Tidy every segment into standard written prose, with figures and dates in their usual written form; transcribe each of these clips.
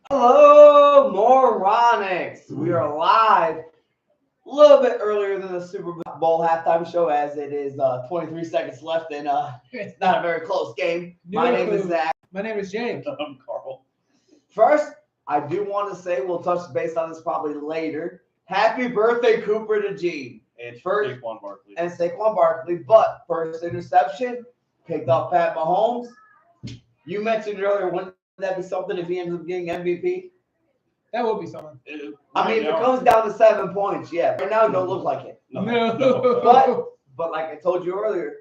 Hello, Moronics. We are live a little bit earlier than the Super Bowl halftime show, as it is 23 seconds left, and it's not a very close game. My name is Zach. My name is James. I'm Carl. First, I do want to say we'll touch base on this probably later. Happy birthday, Cooper DeJean. And First- Saquon Barkley. And Saquon Barkley, but first interception picked off Pat Mahomes. You mentioned earlier, wouldn't that be something if he ends up getting MVP? That would be something. I mean, if it comes down to 7 points, yeah. Right now, it don't look like it. But like I told you earlier,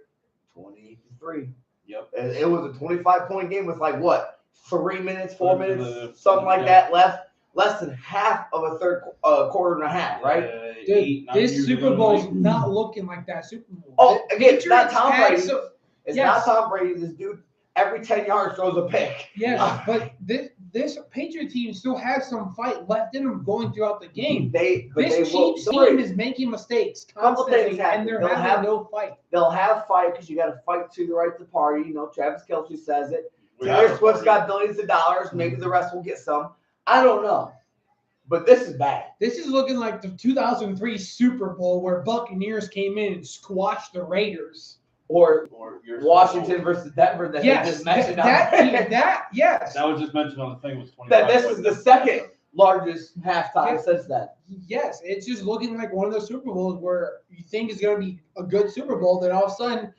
28-3. Yep. It was a 25-point game with like what, 3 minutes, 4 minutes, something like yeah. that left. Less than half of a third quarter and a half, right? Dude, this Super Bowl's not looking like that Super Bowl. Oh, again, it's not Tom Brady. It's Yes. not Tom Brady. This dude, every 10 yards throws a pick. Yeah, but this Patriot team still has some fight left in them going throughout the game. This Chiefs team is making mistakes constantly, and they're having no fight. They'll have fight because you got to fight to the right to party. You know, Travis Kelce says it. We Taylor have a Swift's party. got billions of dollars. Maybe the rest will get some. I don't know. But this is bad. This is looking like the 2003 Super Bowl where Buccaneers came in and squashed the Raiders. Or your Washington versus Denver that they Yes, just mentioned. yes. That was just mentioned on the thing was 25. That this is the second largest halftime since then. Yes, it's just looking like one of those Super Bowls where you think is going to be a good Super Bowl, then all of a sudden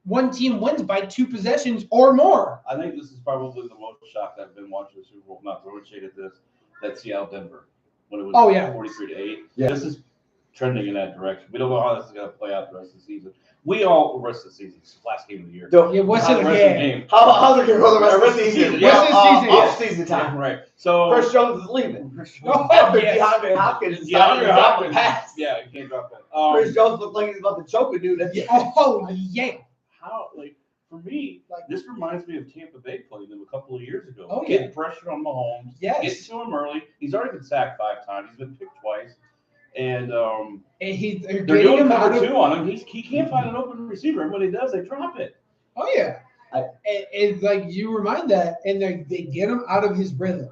one team wins by 2 possessions or more. I think this is probably the most shocked I've been watching the Super Bowl. Not throwing shade at this. That Seattle Denver when it was 43-8. Yeah. This is trending in that direction. We don't know how this is going to play out the rest of the season. The rest of the season. It's the last game of the year. Yeah, what's Not it? the rest of the Yeah. game. How's it going to go the rest of the season? Yeah. Rest of the season. Off-season Yeah, time. right. So Chris Jones is leaving. Oh, After yes. DeAndre Hopkins is DeAndre dropping Hopkins. pass. Yeah, you can't drop that. Chris Jones looked like he's about to choke a dude. Oh, yeah. How for me, this reminds me of Tampa Bay playing them a couple of years ago. Oh, yeah. Getting pressure on Mahomes. Yes. Getting to him early. He's already been sacked 5 times. He's been picked twice. And And they're getting doing him out cover of 2 on him. He can't find an open receiver. And when he does, they drop it. Oh yeah, and like you remind that, and they get him out of his rhythm.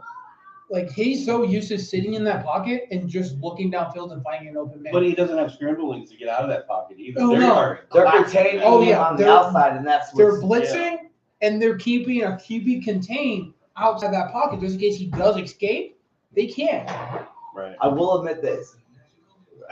Like he's so used to sitting in that pocket and just looking downfield and finding an open man. But he doesn't have scramble lanes to get out of that pocket either. Oh, no. They're containing Oh, him yeah. on the They're- outside, and that's they're what's blitzing and they're keeping a QB contained outside that pocket just in case he does escape. They can't. Right. I will admit this.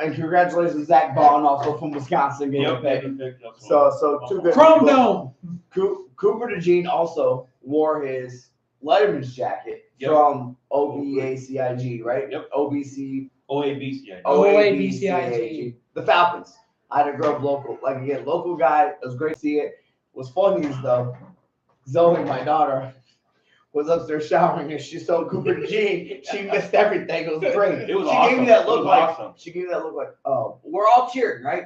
And congratulations, Zach Bond, also from Wisconsin, getting Yep, picked. getting picked up. So two good. Chrome Dome. Cooper DeJean also wore his Letterman's jacket Yep. from OBACIG, right? Yep. OBC. OABCI. OABCIG. The Falcons. I had to grow up local. Like, again, local guy. It was great to see it. What's funny is, though, Zoe, my daughter, was upstairs showering and she saw Cooper DeJean. She missed everything. It was great. It was She awesome. gave me that look It was like, awesome. she gave me that look like, oh, we're all cheering, right?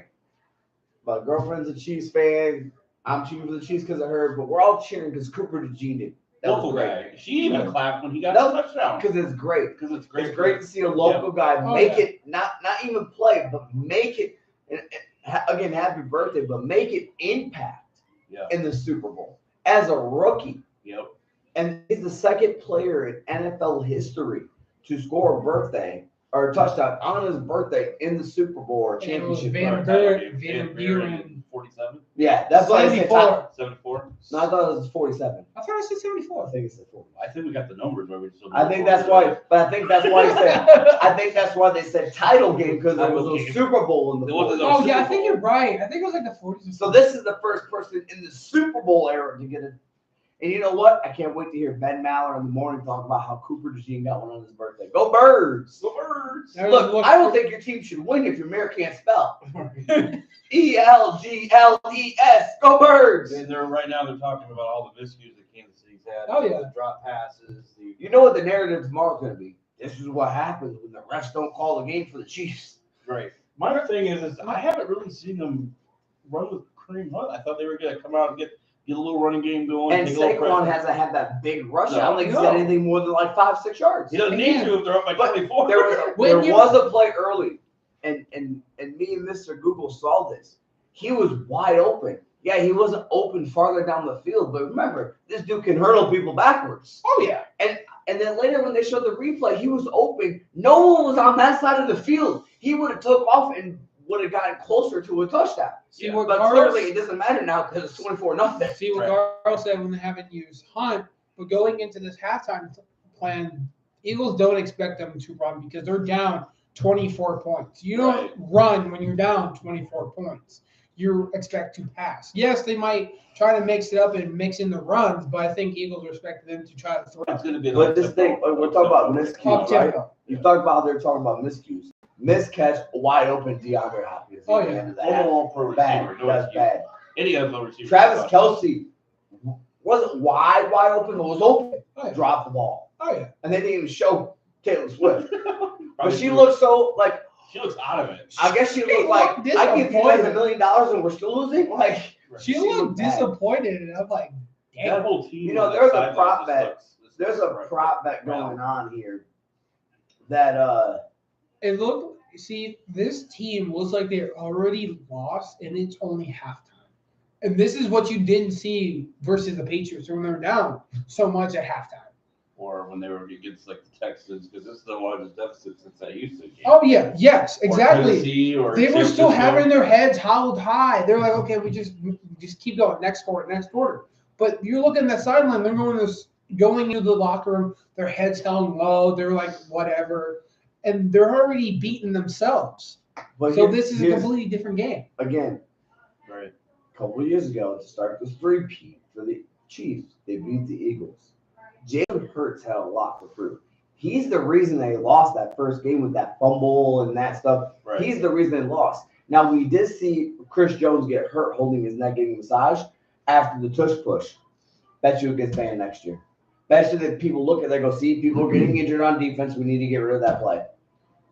My girlfriend's a Chiefs fan. I'm cheering for the Chiefs because of her, but we're all cheering because Cooper DeJean did. That Local was guy. great. She even clapped when he got No, the touchdown. Because it's great. Because it's great. It's great to see a local guy Oh, make yeah. it, not even play, but make it, again, happy birthday, but make it impact Yeah. in the Super Bowl as a rookie. Yep. And he's the second player in NFL history to score a birthday or a touchdown on his birthday in the Super Bowl or And it was championship. Van Buren. 47? Yeah, that's why I said 74. 74? No, I thought it was 47. I thought I said I 74. think it said 40. I think we got the numbers where we just. I think that's why. But I think that's why he said. I think that's why they said title game because there was a Super Bowl in the There was bowl. a Oh yeah, I Super think Bowl. you're right. I think it was like the 40s. So this is the first person in the Super Bowl era to get it. And you know what? I can't wait to hear Ben Maller in the morning talk about how Cooper DeJean got one on his birthday. Go Birds! The birds. Look, I don't think your team should win if your mayor can't spell. ELGLES. Go Birds! And they're right now they're talking about all the miscues that Kansas City's had. Oh, yeah. The drop passes. You know what the narrative tomorrow is going to be? This is what happens when the refs don't call the game for the Chiefs. Right. My thing is I haven't really seen them run with Kareem Hunt. I thought they were going to come out and get a little running game going. And take a little Saquon pressure. hasn't had that big rush. I No, don't think he's got no. anything more than like 5-6 yards. He doesn't need to if they're up by But 24. There was a play early, and me and Mr. Google saw this. He was wide open. Yeah, he wasn't open farther down the field, but remember, this dude can hurdle people backwards. Oh yeah. And then later when they showed the replay, he was open. No one was on that side of the field. He would have took off and would have gotten closer to a touchdown. See what But Carl, clearly it doesn't matter now because it's 24-0. see what Carl said when they haven't used Hunt. But going into this halftime plan, Eagles don't expect them to run because they're down 24 points. You don't run when you're down 24 points. You expect to pass. Yes, they might try to mix it up and mix in the runs, but I think Eagles are expecting them to try to throw. It's going to be. But this thing, we're talking about miscues, right? You talk about they're talking about miscues. Miscatch, wide open DeAndre Hopkins. Oh, at the yeah. end of that. Pro Bad. receiver. That's bad. Any other receiver. Travis Kelce wasn't wide open, but was open. Oh, yeah. Dropped the ball. Oh, yeah. And they didn't even show Taylor Swift. But Probably she true. looked so, like, She looks out of it. I guess she looked like, I give you guys $1 million and we're still losing? Like, She she looked looked bad. disappointed, and I'm like, That damn. whole team. You know, on that there's a sideline prop just bet. looks- There's a prop bet going on here that, It looked. See, this team looks like they're already lost, and it's only halftime. And this is what you didn't see versus the Patriots when they're down so much at halftime. Or when they were against like the Texans, because this is the largest deficit since that Houston game. Oh yeah, yes, Or exactly. Tennessee or They were San still Francisco. having their heads held high. They're like, okay, we just keep going. Next quarter. But you're looking at the sideline. They're going into the locker room. Their heads held low. They're like, whatever, and they're already beating themselves. but So this is a completely different game. again, Right. a couple of years ago to start this three-peat for the Chiefs, they beat the Eagles. Jalen Hurts had a lot to prove. He's the reason they lost that first game with that fumble and that stuff. Right. He's the reason they lost. Now, we did see Chris Jones get hurt holding his neck getting a massage after the tush push. Bet you it gets banned next year. Bet you that people look at that go, see, people are getting injured on defense. We need to get rid of that play.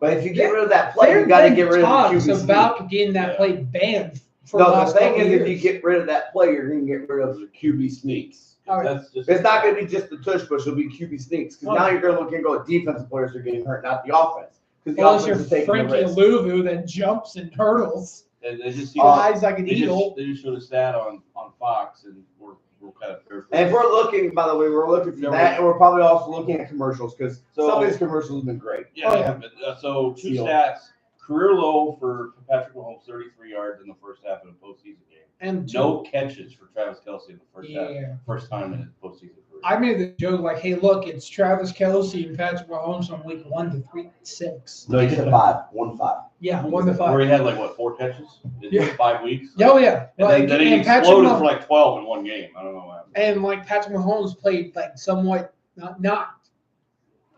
But if you get rid of that play, you got to get rid of the talks QB about getting that play banned for the No, the last thing couple is, years. if you get rid of that play, you're going to get rid of Those are QB sneaks. All right. That's just. It's not going to be just the tush push. It'll be QB sneaks. Because now you're going to look and go, defensive players are getting hurt, not the offense. Because the Unless offense you're is taking the Frankie risk. Louvu that jumps and hurdles, And they just flies like an eagle. They just showed a stat on Fox, and we're kind of fair. And if we're looking, by the way, we're looking for that, and we're probably also looking at commercials because some of these commercials have been great. Yeah. Oh, yeah. But, so two Seal. stats: career low for Patrick Mahomes, 33 yards in the first half of the postseason game. and No catches for Travis Kelce in the first half. yeah. First time in his postseason career. I made the joke like, "Hey, look, it's Travis Kelce and Patrick Mahomes from week 1 to 6." No, he said 5. 1-5. Yeah, 1 to 5. Where he had like what 4 catches in Yeah. 5 weeks. Oh yeah, And like, then he and Patrick exploded Mah- for like 12 in one game. I don't know what happened. and like Patrick Mahomes played like somewhat not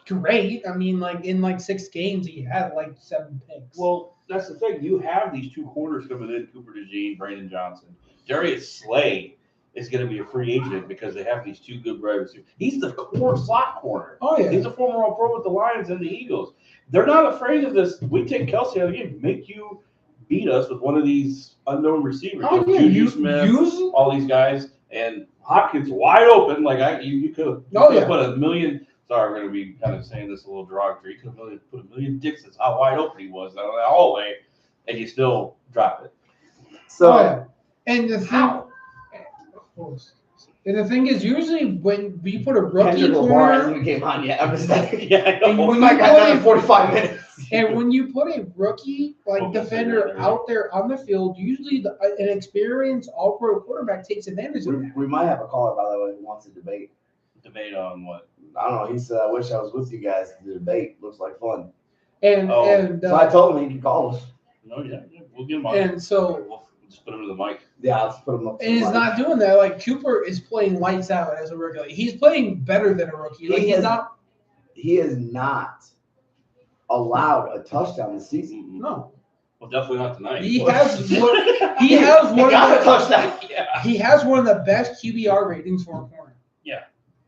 great. I mean, like in like 6 games, he had like 7 picks. Well, that's the thing. You have these two corners coming in: Cooper DeJean, Brandon Johnson. Darius Slay is going to be a free agent because they have these two good wide receivers. He's the core slot corner. oh yeah, He's a former All-Pro with the Lions and the Eagles. They're not afraid of this. We take Kelce out of the game, make you beat us with one of these unknown receivers. oh yeah, Juju Smith, use all these guys, and Hopkins wide open. Like you could have Oh, yeah. put a million. Sorry, we're going to be kind of saying this a little derogatory. You could have put a million dicks. That's how wide open he was out of that hallway, and you still drop it. So, Oh, yeah. And the thing, and the thing is, usually when you put a rookie Kendrick Lamar hasn't corner, even came on yet. I'm just saying. Yeah, I And know. when We might you got play- another 45 minutes. and when you put a rookie like Focus defender there. out there on the field, usually an experienced All-Pro quarterback takes advantage of that. We might have a caller, by the way, who wants to debate. Debate on what? I don't know. He said, I wish I was with you guys to debate. Looks like fun. And Oh. and So I told him he could call us. No, yeah, we'll get him on. and so We'll just put him to the mic. Yeah, let's put him up. to and the he's mic. not doing that. Like Cooper is playing lights out as a rookie. Like, he's playing better than a rookie. Like He he's is- not. He is not allowed a touchdown this season. No, Well, definitely not tonight. he has one. He has He one. got a Of touchdown. Yeah. he has one of the best QBR ratings for a corner.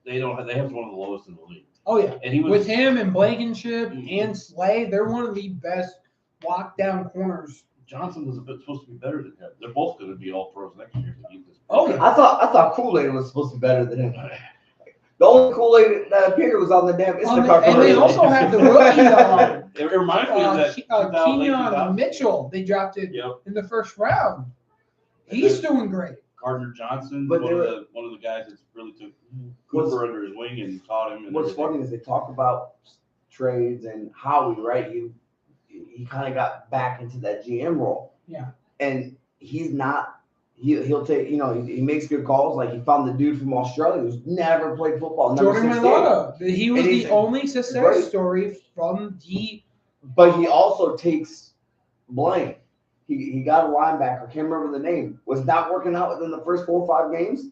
They don't have. They have one of the lowest in the league. Oh yeah, And he was with him and Blankenship Mhm. and Slay, they're one of the best lockdown corners. Johnson was supposed to be better than him. They're both going to be all pros next year. If they keep this. Oh, yeah. I thought Kool-Aid was supposed to be better than him. The only Kool-Aid that appeared was on the damn Instacart And they commercial. also have the rookie. It reminds me of that. 2000, Kenyon 2000. Mitchell, they drafted Yep. in the first round. He's doing great. Gardner Johnson, But one of the guys that's really took Cooper under his wing and taught him. And what's everything. funny is they talk about trades and Howie, right? He kind of got back into that GM role. Yeah. And he's not. He'll take. He makes good calls. Like he found the dude from Australia who's never played football. Jordan Mailata. He was the only success story from the. But he also takes blame. He got a linebacker. Can't remember the name. Was not working out within the first 4 or 5 games.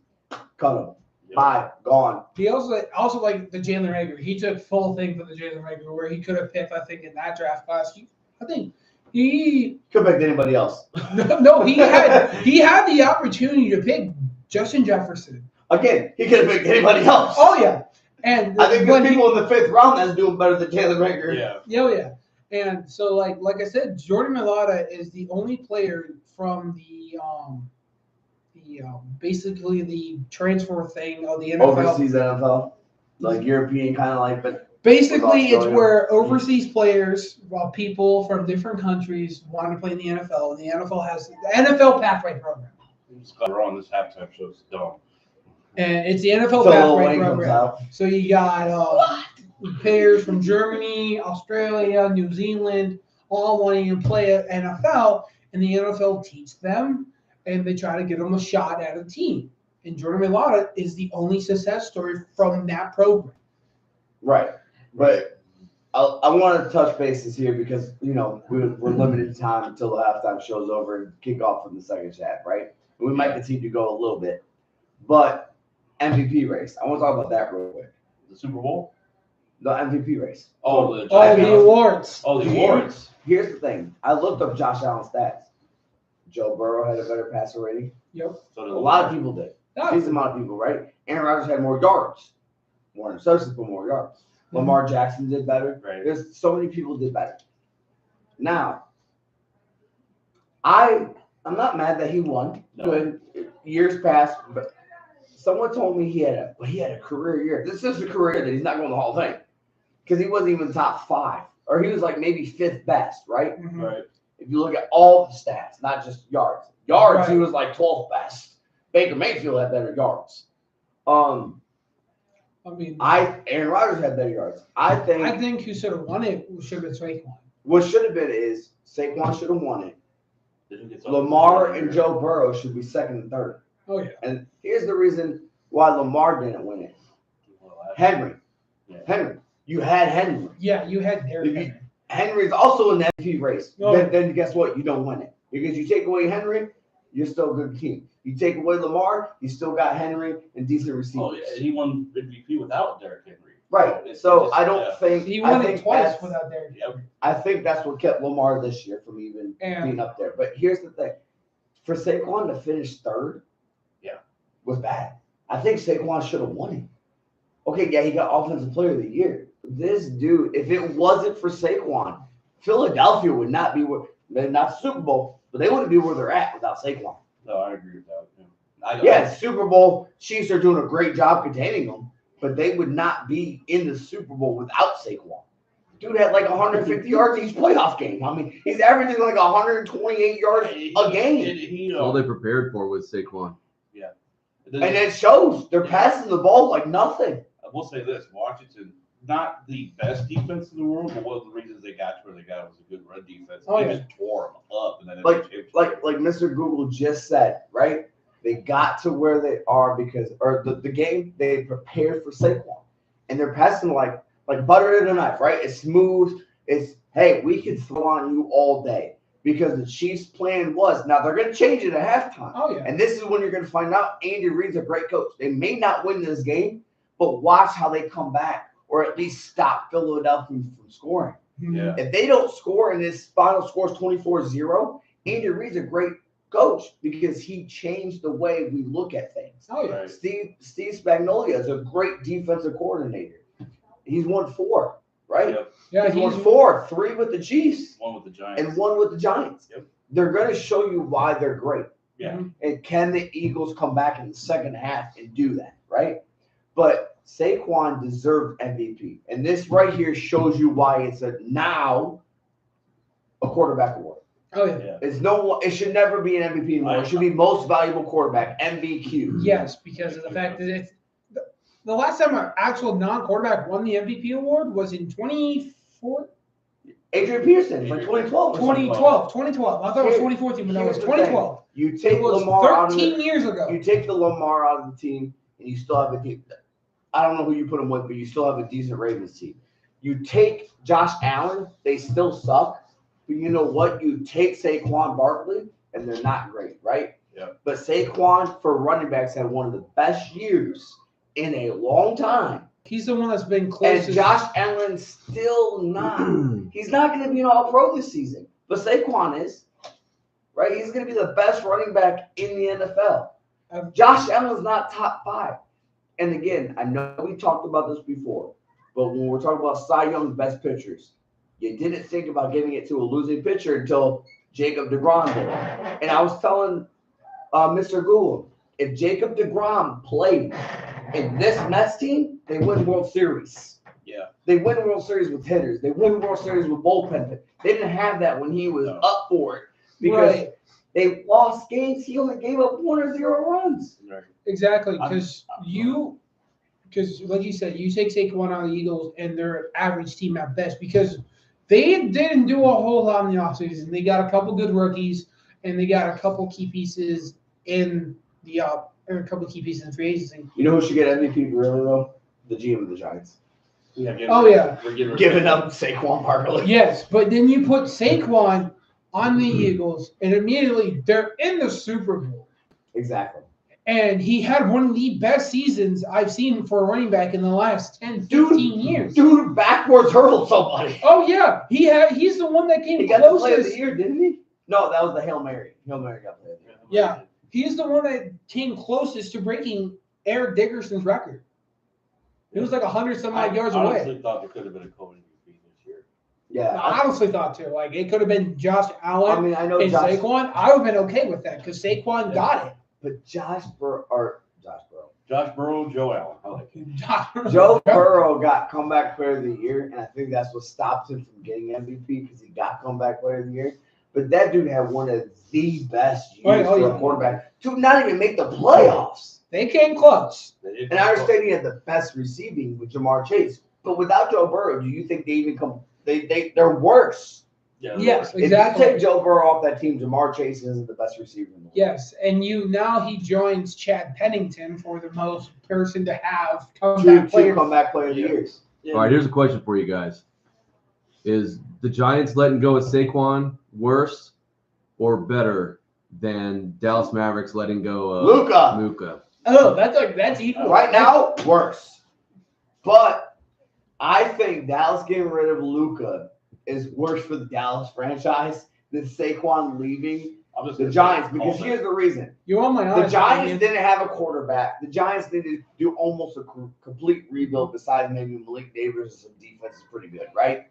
Cut him. Yep. Bye. Gone. He also like the Jalen Reagor. He took full thing for the Jalen Reagor where he could have picked. I think in that draft class. I think he could have picked anybody else. No, he had the opportunity to pick Justin Jefferson. Again, he could have picked anybody else. Oh yeah, and I think there's people in the 5th round that's doing better than Jalen Reagor. Yeah. Oh yeah, and so like I said, Jordan Mailata is the only player from the basically the transfer thing of the NFL. Overseas NFL, like European kind of like, but. Basically, it's where overseas players, people from different countries, want to play in the NFL, and the NFL has the NFL pathway program. We're on this halftime show. It's dumb. And it's the NFL pathway program. So you got players from Germany, Australia, New Zealand, all wanting to play at NFL, and the NFL teaches them, and they try to get them a shot at a team. And Jordan Mailata is the only success story from that program. Right. But I want to touch bases here because, we're limited time until the halftime show's over and kick off from the second half, right? We might continue to go a little bit. But MVP race. I want to talk about that real quick. The Super Bowl? The MVP race. The awards. Oh, the awards. Here's the thing. I looked up Josh Allen's stats. Joe Burrow had a better passer rating. Yep. So a lot of people did. Decent amount of people, right? Aaron Rodgers had more yards. More interceptions, but more yards. Lamar Jackson did better. Right. There's so many people did better. Now, I'm not mad that he won. No. Good. Years passed, but someone told me he had a career year. This is a career that he's not going to the Hall of Fame because he wasn't even top 5, or he was like maybe 5th best, right? Mm-hmm. Right. If you look at all the stats, not just yards. Yards, right. He was like 12th best. Baker Mayfield had better yards. Aaron Rodgers had better yards. I think who should have won it should have been Saquon. What should have been is Saquon should have won it. Lamar and Joe Burrow should be 2nd and 3rd. Oh yeah. And here's the reason why Lamar didn't win it. Henry. Yeah. Henry. You had Henry. Yeah, you had Derrick Henry. Henry's also in the MVP race. Oh. Then guess what? You don't win it. Because you take away Henry, you're still a good team. You take away Lamar, you still got Henry and decent receivers. Oh, yeah. He won MVP without Derrick Henry. Right. So I don't think he won it twice without Derrick Henry. I think that's what kept Lamar this year from even being up there. But here's the thing. For Saquon to finish 3rd was bad. I think Saquon should have won it. Okay, yeah, he got Offensive Player of the Year. This dude, if it wasn't for Saquon, Philadelphia would not be where they're not Super Bowl, but they wouldn't be where they're at without Saquon. No, I agree with that. Yeah, Super Bowl, Chiefs are doing a great job containing them, but they would not be in the Super Bowl without Saquon. Dude had like 150 yards each playoff game. I mean, he's averaging like 128 yards a game. All they prepared for was Saquon. Yeah. And it shows. They're passing the ball like nothing. I will say this, Washington, not the best defense in the world, but one of the reasons they got to where they got was a good run defense. Oh, They just tore them up. And then Like Mr. Google just said, right? They got to where they are because, or the game, they prepared for Saquon. And they're passing like butter in a knife, right? It's smooth. It's, hey, we can throw on you all day. Because the Chiefs' plan was, now they're going to change it at halftime. Oh, yeah. And this is when you're going to find out Andy Reid's a great coach. They may not win this game, but watch how they come back or at least stop Philadelphia from scoring. Yeah. If they don't score and this final score is 24-0, Andy Reid's a great coach because he changed the way we look at things. Oh, yeah. Right. Steve Spagnuolo is a great defensive coordinator. He's won 4, right? Yep. Yeah, he's won 4, 3 with the Chiefs. 1 with the Giants. And 1 with the Giants. Yep. They're going to show you why they're great. Yeah. And can the Eagles come back in the second half and do that, right? But Saquon deserved MVP. And this right here shows you why it's now a quarterback award. Oh yeah. Yeah. It should never be an MVP anymore. It should be most valuable quarterback, MVQ. Yes, because of the fact that it's the last time an actual non-quarterback won the MVP award was in 2014. Adrian Peterson, like 2012. 2012. I thought it was 2014, but no, it was Here's the thing. 2012. You It take was Lamar out of 13 the, years ago. you take the Lamar out of the team, and you still have a team. I don't know who you put him with, but you still have a decent Ravens team. You take Josh Allen, they still suck. But you know what? You take Saquon Barkley, and they're not great, right? Yeah. But Saquon, for running backs, had one of the best years in a long time. He's the one that's been closest. And Josh Allen's still not. He's not going to be an all-pro this season. But Saquon is. Right? He's going to be the best running back in the NFL. Josh Allen's not top 5. And again, I know we talked about this before, but when we're talking about Cy Young best pitchers, you didn't think about giving it to a losing pitcher until Jacob deGrom did. And I was telling Mr. Google, if Jacob deGrom played in this Mets team, they win World Series. Yeah. They win World Series with hitters. They win World Series with bullpen. They didn't have that when he was up for it because they lost games. He only gave up 1 or 0 runs. Right. Exactly, because like you said, you take Saquon out of the Eagles, and they're an average team at best because they didn't do a whole lot in the offseason. They got a couple good rookies, and they got a couple key pieces in the a couple key pieces in free agency. You know who should get MVP really though? The GM of the Giants. Yeah, Oh, Giving up Saquon Barkley. Yes, but then you put Saquon on the Eagles, and immediately they're in the Super Bowl. Exactly. And he had one of the best seasons I've seen for a running back in the last 10, 15 years. Dude, backwards hurled somebody. Oh, yeah. He's the one that came He got the closest. play of the year, didn't he? No, that was the Hail Mary. Hail Mary got play of the year. Yeah. He's the one that came closest to breaking Eric Dickerson's record. It was like 100-some-odd yards away. I honestly thought there could have been a co-MVP this year. Yeah. I honestly thought, too. Like, it could have been Josh Allen I know and Josh, Saquon. I would have been okay with that because Saquon got it. but Josh Burrow, Joe Allen. I like it. Joe Burrow got comeback player of the year, and I think that's what stopped him from getting MVP because he got comeback player of the year. But that dude had one of the best years for a quarterback to not even make the playoffs. They came close. And I understand he had the best receiving with Jamar Chase, but without Joe Burrow, do you think they even come? They're worse. Yeah, Yes, exactly. If you take Joe Burrow off that team, Jamar Chase isn't the best receiver in the world. Yes, and now he joins Chad Pennington for the most person to have Two comeback player of the years. Yeah. All right, here's a question for you guys. Is the Giants letting go of Saquon worse or better than Dallas Mavericks letting go of Luka? Oh, that's equal. Right now, worse. But I think Dallas getting rid of Luka is worse for the Dallas franchise than Saquon leaving the Giants. Because here's the reason. You want my honest The Giants opinion? didn't have a quarterback. The Giants needed to do almost a complete rebuild besides maybe Malik Davis and some defense is pretty good, right?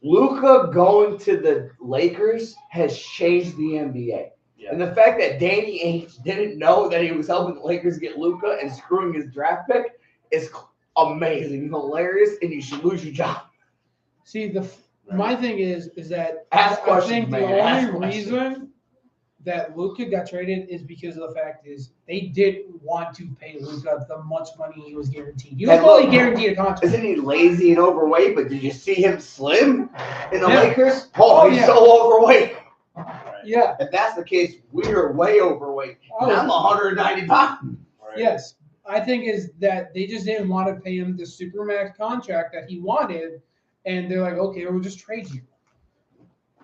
Luka going to the Lakers has changed the NBA. Yeah. And the fact that Danny Ainge didn't know that he was helping the Lakers get Luka and screwing his draft pick is amazing, hilarious, and you should lose your job. See, my thing is that Ask I questions, think the man. Ask only questions. reason that Luka got traded is because of the fact is they didn't want to pay Luka the much money he was guaranteed. He was only guaranteed a contract. Isn't he lazy and overweight? But did you see him slim in the Yeah. Lakers? Oh, he's so overweight. Yeah. If that's the case, we are way overweight. And I'm 190 pounds. Right. Yes. I think is that they just didn't want to pay him the supermax contract that he wanted, and they're like, okay, we'll just trade you.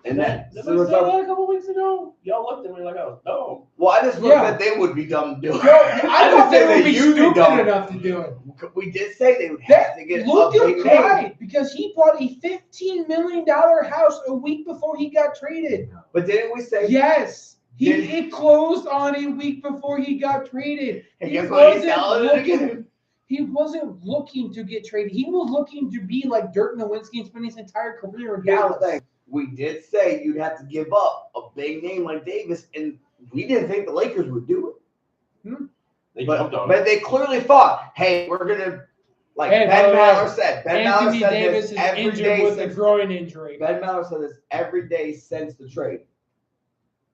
And that, Didn't I say that a couple weeks ago? Y'all looked at me like I was dumb. well, I just looked Yeah. that they would be dumb to do it. I didn't thought say they would be you'd stupid dumb. enough to do it. We did say they would have to get a Luka big name. cried because he bought a $15 million house a week before he got traded. But didn't we say? Yes. Did- It closed on a week before he got traded. And He guess what? He's wasn't selling it looking- again. He wasn't looking to get traded. He was looking to be like Dirk Nowitzki and spend his entire career in Here's the Dallas. thing. We did say you'd have to give up a big name like Davis, and we didn't think the Lakers would do it. They jumped on it. But they clearly thought, hey, we're gonna Like Hey, by Ben the way, Maller said. Ben Maller Anthony said Davis this is every injured day with a since groin injury. Ben Maller said this every day since the trade.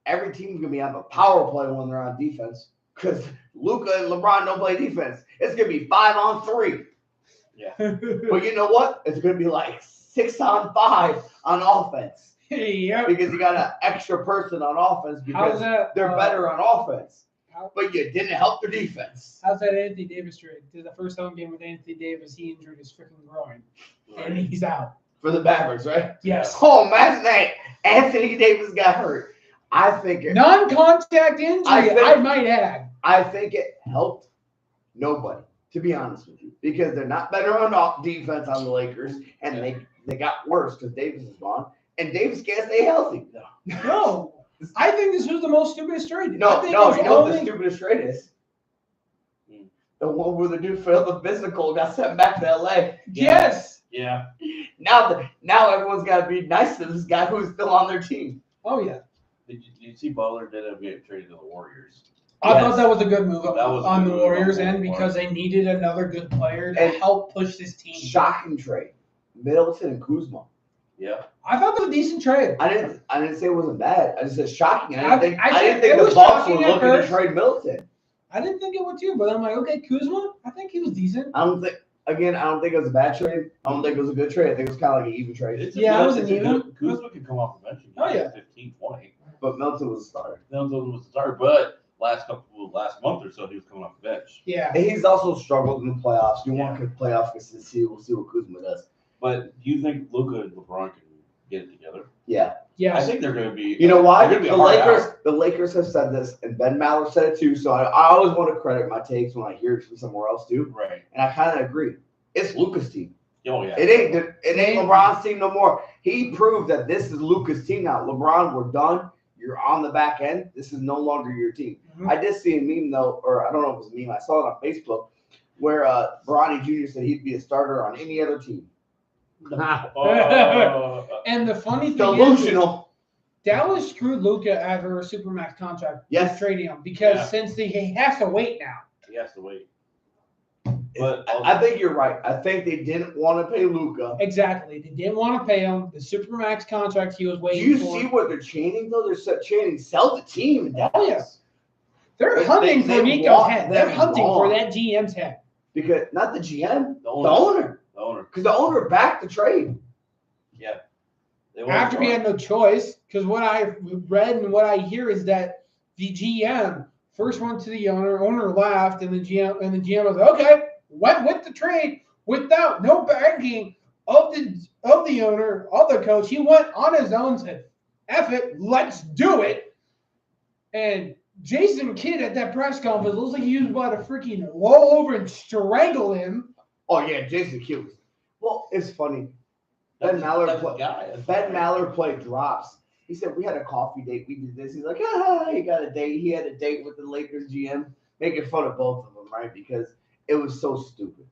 Every team's gonna be on the power play when they're on defense because Luka and LeBron don't play defense. It's gonna be 5-on-3. Yeah. But you know what? It's gonna be like 6-on-5 on offense Yep. because you got an extra person on offense because How's that? they're better on offense. how- But you didn't help their defense. How's that Anthony Davis trade? Did the first home game with Anthony Davis, he injured his freaking groin, and he's out. For the Mavericks, right? Yes. Oh, imagine that. Anthony Davis got hurt. I think it Non-contact injury, I might add. I think it helped nobody, to be honest with you, because they're not better on defense on the Lakers, and they got worse because Davis is gone, and Davis can't stay healthy. No, I think this was the most stupidest trade. No, I think no, it was you know what the only- stupidest trade is? The one where the dude failed the physical, got sent back to LA. Yes. Yeah. Now everyone's got to be nice to this guy who's still on their team. Oh yeah. Did you see Butler did have get traded to the Warriors? I Yes. thought that was a good move That was a on good the move Warriors' on end both because they needed another good player to And help push this team. Shocking trade. Middleton and Kuzma. Yeah. I thought it was a decent trade. I didn't say it wasn't bad. I just said shocking. I I didn't said think it the was Bucks were shocking at looking to first. trade Middleton. I didn't think it would too, but I'm like, okay, Kuzma, I think he was decent. I don't think it was a bad trade. I don't think it was a good trade. I think it was kind of like an even trade. It's Yeah, it was an it's a even. good- Kuzma could come off the bench and Oh, get yeah. 15, 20. But Middleton was a starter. Milton was the starter, but last month or so he was coming off the bench. Yeah. And he's also struggled in the playoffs. You want playoff consistency. We'll see what Kuzma does. But do you think Luka and LeBron can get it together? Yeah. I Yes. think they're going to be. You know why? They're gonna be The a hard Lakers. out. The Lakers have said this, and Ben Maller said it too. So I always want to credit my takes when I hear it from somewhere else too. Right. And I kind of agree. It's Luka's team. Oh yeah. It ain't LeBron's team no more. He proved that this is Luka's team now. LeBron, we're done. You're on the back end. This is no longer your team. Mhm. I did see a meme though, or I don't know if it was a meme. I saw it on Facebook where Bronny Jr. said he'd be a starter on any other team. Oh, And the funny thing is, Delusional. Dallas screwed Luka out of her supermax contract. Yes. with trading him because Yeah. since he has to wait now. he has to wait. But I think you're right. I think they didn't want to pay Luka. Exactly. They didn't want to pay him the supermax contract he was Do waiting you for. see what they're chanting though? They're chanting, "Sell the team." in Dallas. Oh, yeah. They're They- hunting they for Nico's want head. They're them hunting for gone. that GM's head. Because not the GM, the the owner. owner. The owner. Because the owner backed the trade. Yeah. They want After to he had no choice, because what I read and what I hear is that the GM first went to the owner laughed, and the GM was like, okay, went with the trade without no backing of the owner, of the coach. He went on his own, said, F it, let's do it. And Jason Kidd at that press conference looks like he was about to freaking roll over and strangle him. Oh yeah, Jason Kidd. Well, it's funny. That's Ben Maller the play- guy. Ben Maller played drops. He said we had a coffee date. We did this. He's like, he got a date. He had a date with the Lakers GM, making fun of both of them, right? Because it was so stupid.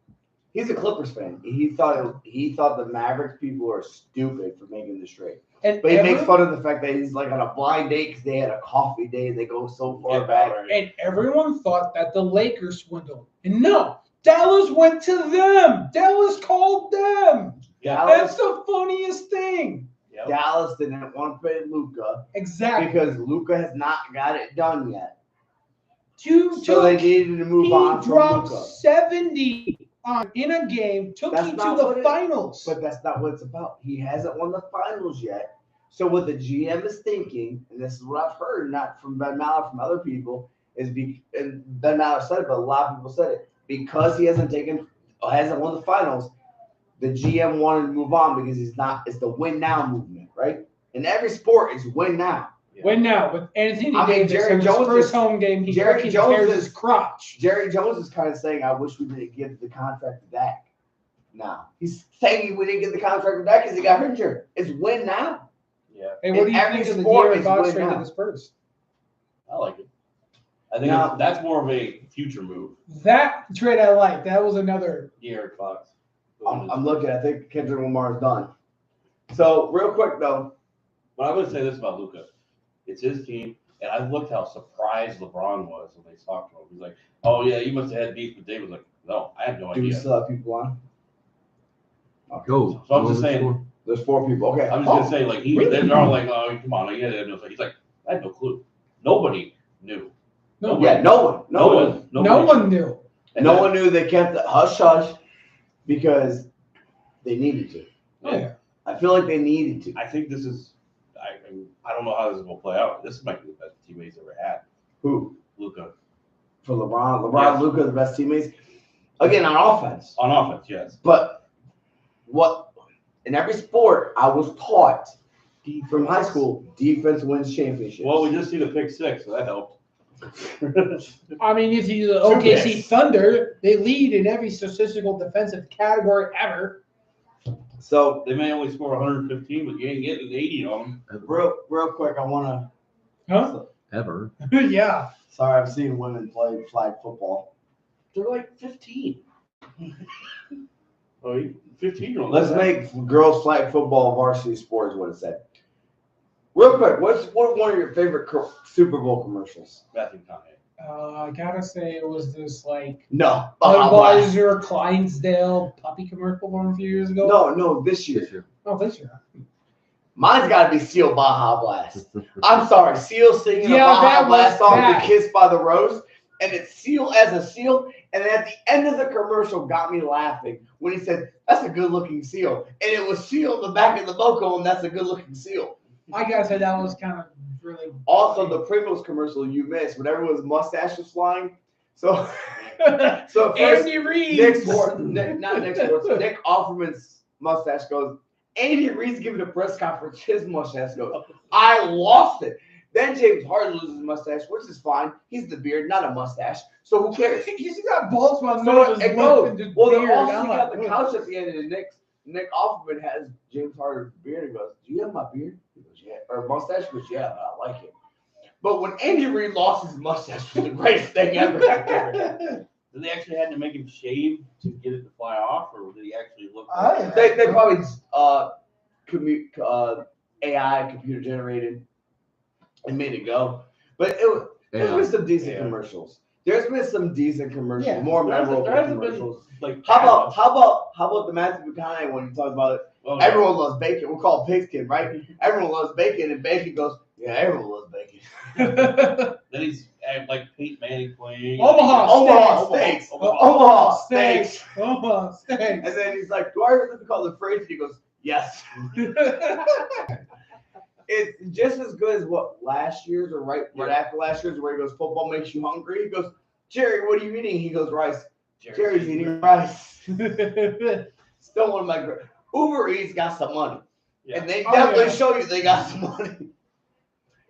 He's a Clippers fan. He thought the Mavericks people are stupid for making this trade. And But he makes fun of the fact that he's like on a blind date because they had a coffee date and they go so far back. And everyone thought that the Lakers swindled. And no, Dallas went to them. Dallas called them. That's the funniest thing. Yep. Dallas didn't want to pay Luka Exactly. because Luka has not got it done yet. So they needed to move on he from dropped Luka. 70 in a game, took That's you to not the what it- finals. But that's not what it's about. He hasn't won the finals yet. So what the GM is thinking, and this is what I've heard, not from Ben Maller, from other people, and Ben Maller said it, but a lot of people said it, because he hasn't won the finals, the GM wanted to move on because it's the win now movement, right? In every sport, it's win now. Win now with Anthony I mean, Davis. Jerry in his Jones first is- home game, he Jerry freaking Jones tears is- his crotch. Jerry Jones is kind of saying, I wish we didn't give the contract to Dak. Now he's saying we didn't get the contract to Dak because he got injured. It's win now. Yeah. Hey, what in do you every think of the sport, De'Aaron it's Fox win trade to now. the Spurs? I like it. I think Now- that's more of a future move. That trade I like. That was another. De'Aaron Fox. I'm looking. I think Kendrick Lamar is done. So real quick though, But I would say this about Luka. It's his team, and I looked how surprised LeBron was when they talked to him. He's like, oh, yeah, you must have had beef with David. Like, No, I have no Do we idea. still have people on? Okay. Go. So I'm just saying. There's 4 people. Okay. I'm just gonna say, like they're all like, oh, come on, he's like, I had no clue. Nobody knew. No, Yeah, no one. no one knew. And No then- one knew. They kept it hush hush because they needed to. Oh, yeah. I feel like they needed to. I think this is. I don't know how this will play out. This might be the best teammates ever had. Who? Luka For LeBron. Yes. Luka, the best teammates. Again, on offense. on offense, yes. But what in every sport I was taught from high school, defense wins championships. Well, we just see the pick 6, so that helped. I mean, if you the OKC Thunder, they lead in every statistical defensive category ever. So They may only score 115, but you ain't getting 80 on them. real quick, I wanna Huh? Ever. Yeah. sorry, I've seen women play flag football. They're like 15. 15-year-olds. Let's make girls flag football varsity sport is what it said. Real quick, what's one of your favorite Super Bowl commercials? Matthew McConaughey. I gotta say it was this like No. Baja Blast. Budweiser Clydesdale puppy commercial from a few years ago. No, this year. This year. Oh, this year. Mine's got to be Seal Baja Blast. I'm sorry, Seal singing Yeah, a Baja that was Blast song bad. to Kiss by the Rose, and it's Seal as a seal. And then at the end of the commercial, got me laughing when he said, "That's a good-looking seal," and it was Seal in the back of the logo, and that's a good-looking seal. I gotta say that was kind of really. Also, the Pringles commercial you missed when everyone's mustache was flying. So first, Andy Reid. Nick Offerman's mustache goes. Andy Reid's giving a press conference. His mustache goes. I lost it. Then James Harden loses his mustache, which is fine. He's the beard, not a mustache. So who cares? He's got bald spot. So it goes. Well, they're all I'm sitting like, on the couch at the end, and Nick Offerman has James Harden's beard and goes, "Do you have my beard?" He goes, "Yeah." Or mustache? He goes, "Yeah, but I like it." But when Andy Reid lost his mustache, it was the greatest thing ever. Did they actually had to make him shave to get it to fly off, or did he actually look? They probably AI computer generated and made it go. But there's been some decent commercials. There's been some decent commercials, Yeah. more memorable There hasn't been, commercials. like, How about the Matthew McConaughey one you talked about it? Oh, Everyone loves bacon. We'll call it pigskin, right? Everyone loves bacon, and bacon goes, yeah, everyone loves bacon. Then he's like Peyton Manning playing. Omaha steaks. Omaha steaks. Omaha steaks. And then he's like, do I ever have to call the phrase? And he goes, yes. It's just as good as what last year's or right after last year's where he goes, football makes you hungry. He goes, Jerry, what are you eating? He goes, rice. Jerry's eating rice. Still one of my great. Uber Eats got some money. Yeah. And they definitely show you they got some money.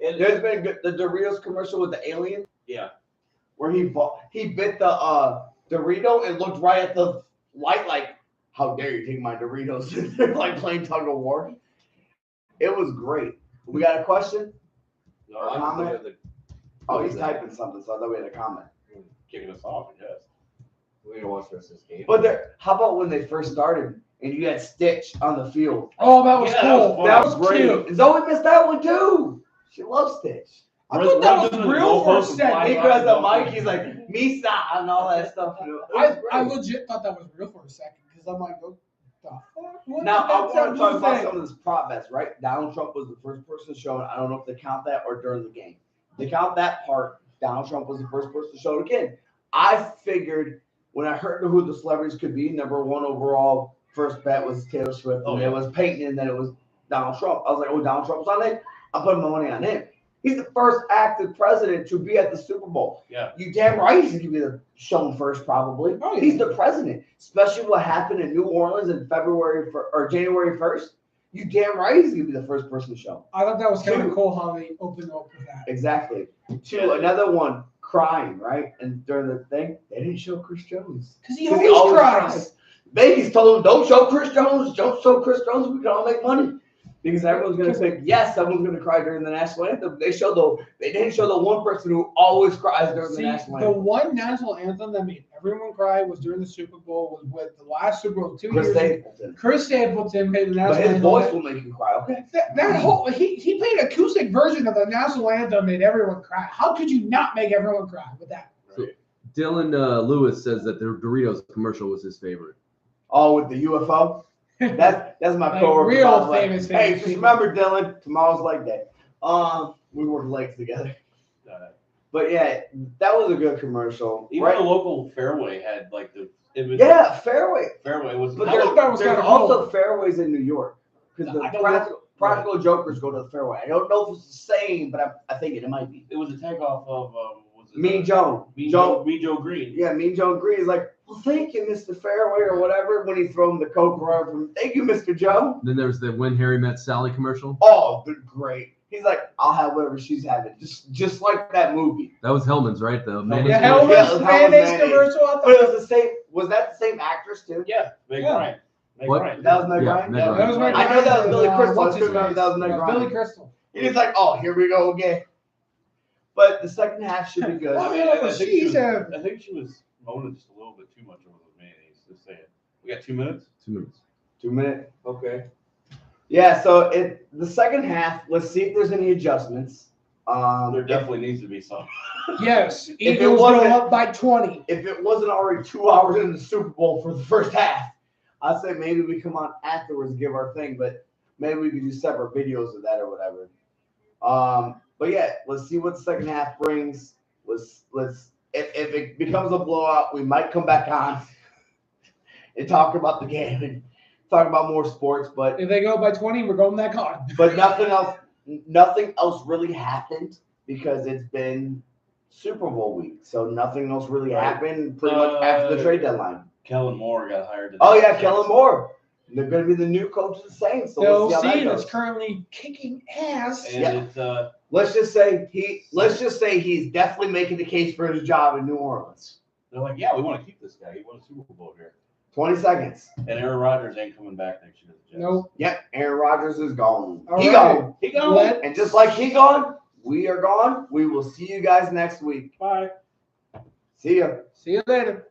And there's been the Doritos commercial with the alien. Yeah. Where he bit the Dorito and looked right at the light like, how dare you take my Doritos? They're like playing tug of war. It was great. We got a question? No, Or I'm comment? looking at Oh, he's typing something, so I thought we had a comment. kicking us off, I guess. We're gonna watch the rest of this game. But how about when they first started and you had Stitch on the field? Oh, that was Yeah, cool. that That was great. cute. Zoe missed that one too. She loves Stitch. I thought that was real for a second. He grabs the mic, he's like, Misa, and all that stuff. You know, it was I great. legit thought that was real for a second because I'm like, what the fuck? What Now, did I that want to talk about say? some of this prop bets, right? Donald Trump was the first person shown. I don't know if they count that or during the game. They count that part. Donald Trump was the first person shown again. I figured when I heard who the celebrities could be, number one overall first bet was Taylor Swift, and it was Peyton, and then it was Donald Trump. I was like, oh, Donald Trump's on it? I'm putting my money on him. He's the first active president to be at the Super Bowl. Yeah. You damn right he's going to be the shown first, probably. Oh, yeah. He's the president, especially what happened in New Orleans in January 1st. You damn right he's going to be the first person to show. I thought that was kind Two. of cool how they opened up with that. Exactly. Two, another one, crying, right? And during the thing, they didn't show Chris Jones. Because he 'Cause always cries. Vegas told him, don't show Chris Jones. Don't show Chris Jones. We can all make money. Because everyone's going to think, yes, someone's going to cry during the national anthem. They didn't show the one person who always cries during the national The anthem. one national anthem that made everyone cry was during the Super Bowl, was with the last Super Bowl 2 Chris years ago. Stapleton. Chris Stapleton made the national But his anthem. voice will make you cry, okay? That whole he played an acoustic version of the national anthem, made everyone cry. How could you not make everyone cry with that? Dylan Lewis says that the Doritos commercial was his favorite. Oh, with the UFO. That's my Like coworker. real Bob's like, famous hey, people. just remember, Dylan, tomorrow's leg day. We work legs together. But yeah, that was a good commercial. Even the local Fairway had like the. Yeah, Fairway. Fairway was. But I thought that was there's kinda also cool. Fairways in New York because I the don't practical Jokers go to the Fairway. I don't know if it's the same, but I think it might be. It was a takeoff of. Was it Mean Joe. Mean Joe Green. Yeah, Mean Joe Green is like, well, thank you, Mr. Fairway, or whatever, when he throw him the Coke run from, thank you, Mr. Joe. Then there was the When Harry Met Sally commercial. Oh, great. He's like, I'll have whatever she's having. Just like that movie. That was Hellman's, right? The mayonnaise Yeah, commercial. Yeah, it Hellman's was Hellman's mayonnaise mayonnaise. commercial. I But thought it was the same, was that the same actress too? Yeah, Meg Yeah. Ryan. Meg What? Ryan. That was Meg Yeah, Ryan? Meg Yeah. Ryan. that was Meg I know that was Ryan Billy and, Crystal. I what's his couldn't remember name? that was Meg Ryan. Billy Crystal. And he's like, oh, here we go again. But the second half should be good. Well, I think she she's I think she was moaning just a little bit too much over the mayonnaise. Just saying. We got 2 minutes. 2 minutes. 2 minutes. Okay. Yeah, so the second half, let's see if there's any adjustments. There definitely needs to be some. Yes, it Eagles go wasn't- up by 20. If it wasn't already 2 hours in the Super Bowl for the first half, I'd say maybe we come on afterwards and give our thing, but maybe we could do separate videos of that or whatever. But yeah, let's see what the second half brings. Let's if it becomes a blowout, we might come back on and talk about the game and talk about more sports, but If they go by 20, we're going back on. nothing else really happened because it's been Super Bowl week. So nothing else really Right. happened pretty much after the trade deadline. Kellen Moore got hired. Oh yeah, Kellen Moore. They're going to be the new coach of the Saints. So They'll we'll see how that see goes. that's currently kicking ass. And Yeah. it's Let's just say he's definitely making the case for his job in New Orleans. they're like, yeah, we want to keep this guy. He won a Super Bowl here. 20 seconds. And Aaron Rodgers ain't coming back next year. to the Jets. Nope. Yep, Aaron Rodgers is gone. All He right. gone. He gone. Let- And just like he gone, we are gone. We will see you guys next week. Bye. See ya. See you later.